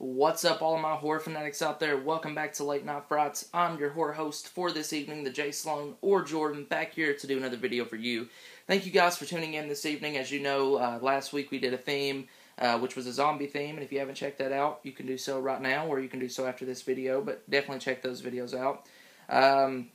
What's up, all of my horror fanatics out there? Welcome back to Late Night Frights. I'm your horror host for this evening, the J. Sloan or Jordan, back here to do another video for you. Thank you guys for tuning in this evening. As you know, last week we did a theme, which was a zombie theme, and if you haven't checked that out, you can do so right now, or you can do so after this video, but definitely check those videos out. And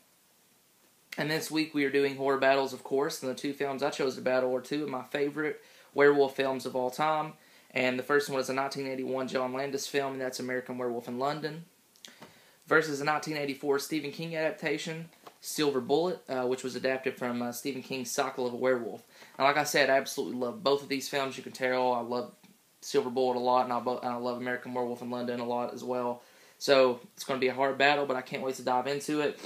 this week we are doing horror battles, of course, and the two films I chose to battle are two of my favorite werewolf films of all time. And the first one was a 1981 John Landis film, and that's American Werewolf in London, versus a 1984 Stephen King adaptation, Silver Bullet, which was adapted from Stephen King's Cycle of a Werewolf. And like I said, I absolutely love both of these films. You can tell I love Silver Bullet a lot, and I love American Werewolf in London a lot as well. So it's going to be a hard battle, but I can't wait to dive into it.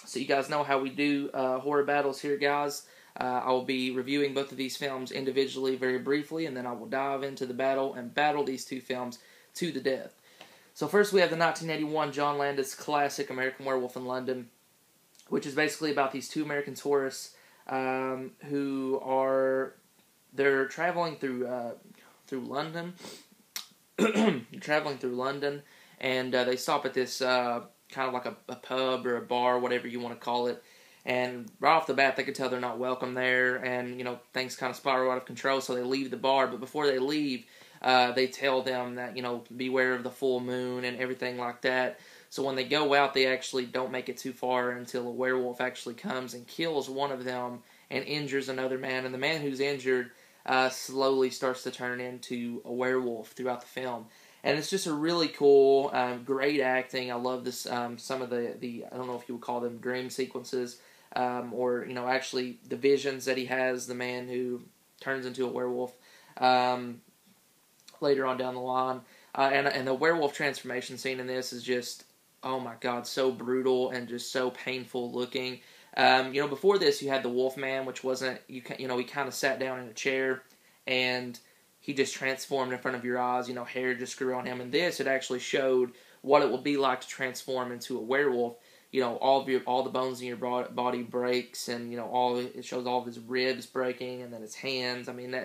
So you guys know how we do horror battles here, guys. I will be reviewing both of these films individually very briefly, and then I will dive into the battle and battle these two films to the death. So first we have the 1981 John Landis classic American Werewolf in London, which is basically about these two American tourists who are traveling through London. Traveling through London, and they stop at this kind of like a pub or a bar, whatever you want to call it. And right off the bat, they can tell they're not welcome there, and, you know, things kind of spiral out of control, so they leave the bar. But before they leave, they tell them that, you know, beware of the full moon and everything like that. So when they go out, they actually don't make it too far until a werewolf actually comes and kills one of them and injures another man. And the man who's injured slowly starts to turn into a werewolf throughout the film. And it's just a really cool, great acting. I love this. Some of the I don't know if you would call them dream sequences. Or, you know, actually the visions that he has, the man who turns into a werewolf later on down the line. And the werewolf transformation scene in this is just, oh my god, so brutal and just so painful looking. You know, before this you had the Wolfman, which wasn't, you know, he kind of sat down in a chair and he just transformed in front of your eyes, you know, hair just grew on him. And this, it actually showed what it would be like to transform into a werewolf. You know, all the bones in your body breaks, and, you know, it shows all of his ribs breaking, and then his hands. I mean,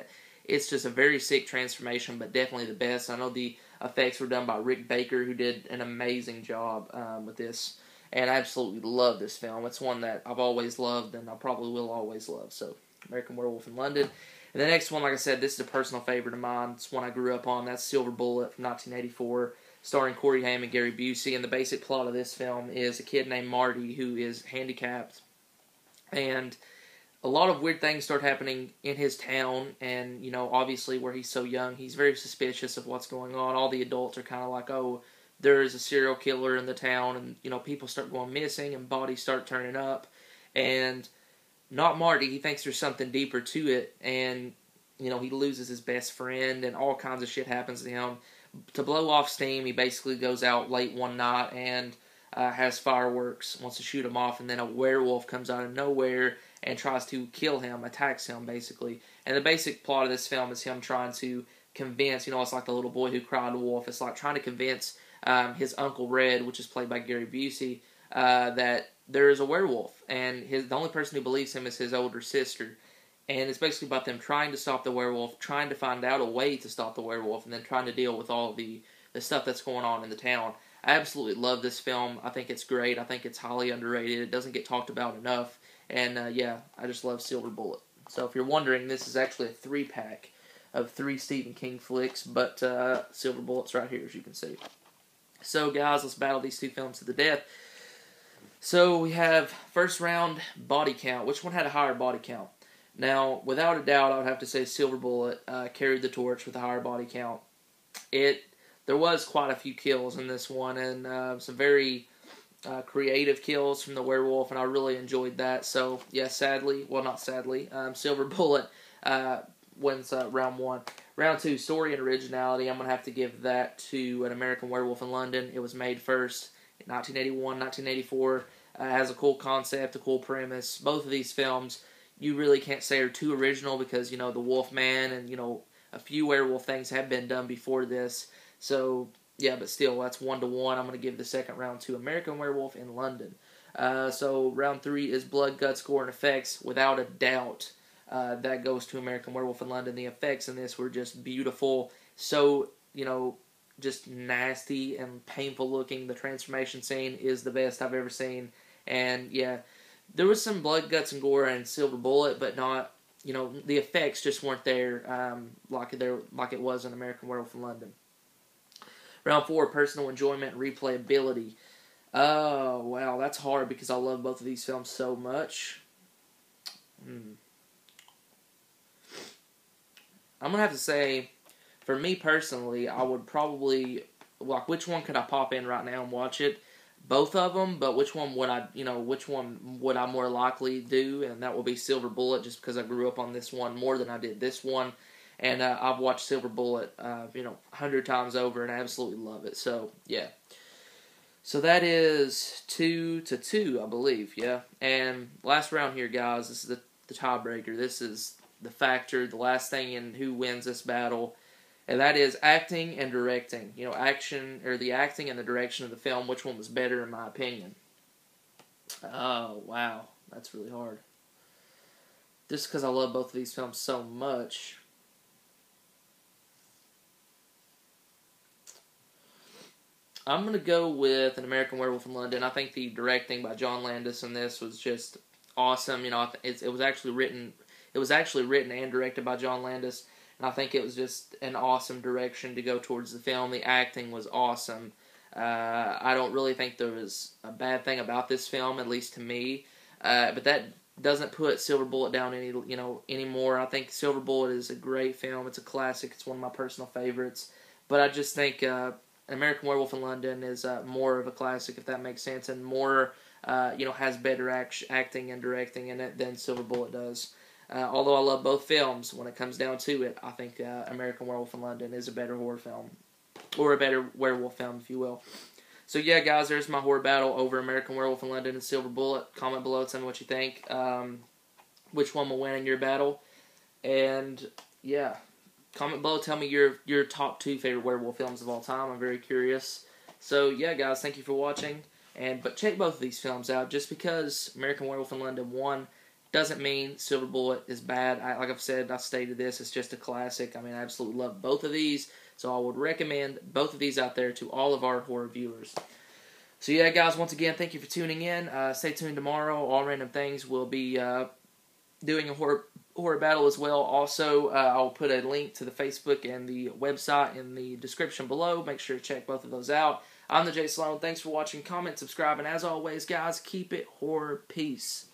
it's just a very sick transformation, but definitely the best. I know the effects were done by Rick Baker, who did an amazing job with this, and I absolutely love this film. It's one that I've always loved, and I probably will always love. So, American Werewolf in London. And the next one, like I said, this is a personal favorite of mine. It's one I grew up on. That's Silver Bullet from 1984. Starring Corey Haim and Gary Busey, and the basic plot of this film is a kid named Marty who is handicapped, and a lot of weird things start happening in his town, and, you know, obviously where he's so young, he's very suspicious of what's going on. All the adults are kind of like, oh, there is a serial killer in the town, and, you know, people start going missing, and bodies start turning up, and not Marty, he thinks there's something deeper to it, and, you know, he loses his best friend, and all kinds of shit happens to him. To blow off steam, he basically goes out late one night and has fireworks, wants to shoot him off, and then a werewolf comes out of nowhere and tries to kill him, attacks him, basically. And the basic plot of this film is him trying to convince, you know, it's like the little boy who cried wolf. It's like trying to convince his Uncle Red, which is played by Gary Busey, that there is a werewolf. And the only person who believes him is his older sister. And it's basically about them trying to stop the werewolf, trying to find out a way to stop the werewolf, and then trying to deal with all the stuff that's going on in the town. I absolutely love this film. I think it's great. I think it's highly underrated. It doesn't get talked about enough. And, yeah, I just love Silver Bullet. So if you're wondering, this is actually a 3-pack of 3 Stephen King flicks, but Silver Bullet's right here, as you can see. So, guys, let's battle these two films to the death. So we have first round body count. Which one had a higher body count? Now, without a doubt, I would have to say Silver Bullet carried the torch with a higher body count. There was quite a few kills in this one, and some very creative kills from the werewolf, and I really enjoyed that. So, yeah, not sadly, Silver Bullet wins round 1. Round 2, story and originality. I'm going to have to give that to An American Werewolf in London. It was made first in 1981, 1984. Has a cool concept, a cool premise. Both of these films, you really can't say are too original because, you know, the Wolfman and, you know, a few werewolf things have been done before this. So, yeah, but still, that's 1-1. I'm going to give the second round to American Werewolf in London. So, round 3 is blood, guts, gore, and effects. Without a doubt, that goes to American Werewolf in London. The effects in this were just beautiful. So, you know, just nasty and painful looking. The transformation scene is the best I've ever seen. And yeah, there was some blood, guts, and gore in Silver Bullet, but not, the effects just weren't there like it was in American Werewolf in London. Round 4, personal enjoyment and replayability. Oh, wow, that's hard because I love both of these films so much. I'm going to have to say, for me personally, I would probably, which one could I pop in right now and watch it? Both of them, but which one would I more likely do? And that will be Silver Bullet, just because I grew up on this one more than I did this one. And I've watched Silver Bullet, 100 times over, and I absolutely love it. So, yeah. So that is 2-2, I believe, yeah. And last round here, guys, this is the tiebreaker. This is the factor, the last thing in who wins this battle. And that is acting and directing. Action, or the acting and the direction of the film, which one was better in my opinion. Oh, wow. That's really hard. Just because I love both of these films so much. I'm going to go with An American Werewolf in London. I think the directing by John Landis in this was just awesome. It was actually written and directed by John Landis. And I think it was just an awesome direction to go towards the film. The acting was awesome. I don't really think there was a bad thing about this film, at least to me. But that doesn't put Silver Bullet down anymore. I think Silver Bullet is a great film. It's a classic. It's one of my personal favorites. But I just think American Werewolf in London is more of a classic, if that makes sense, and more, has better acting and directing in it than Silver Bullet does. Although I love both films, when it comes down to it, I think American Werewolf in London is a better horror film. Or a better werewolf film, if you will. So yeah, guys, there's my horror battle over American Werewolf in London and Silver Bullet. Comment below, tell me what you think. Which one will win in your battle. And, yeah. Comment below, tell me your top 2 favorite werewolf films of all time. I'm very curious. So, yeah, guys, thank you for watching. But check both of these films out. Just because American Werewolf in London won doesn't mean Silver Bullet is bad. Like I've said, I stated this, it's just a classic. I mean, I absolutely love both of these. So I would recommend both of these out there to all of our horror viewers. So, yeah, guys, once again, thank you for tuning in. Stay tuned tomorrow. All Random Things will be doing a horror battle as well. Also, I'll put a link to the Facebook and the website in the description below. Make sure to check both of those out. I'm the Jay Sloan. Thanks for watching. Comment, subscribe, and as always, guys, keep it horror. Peace.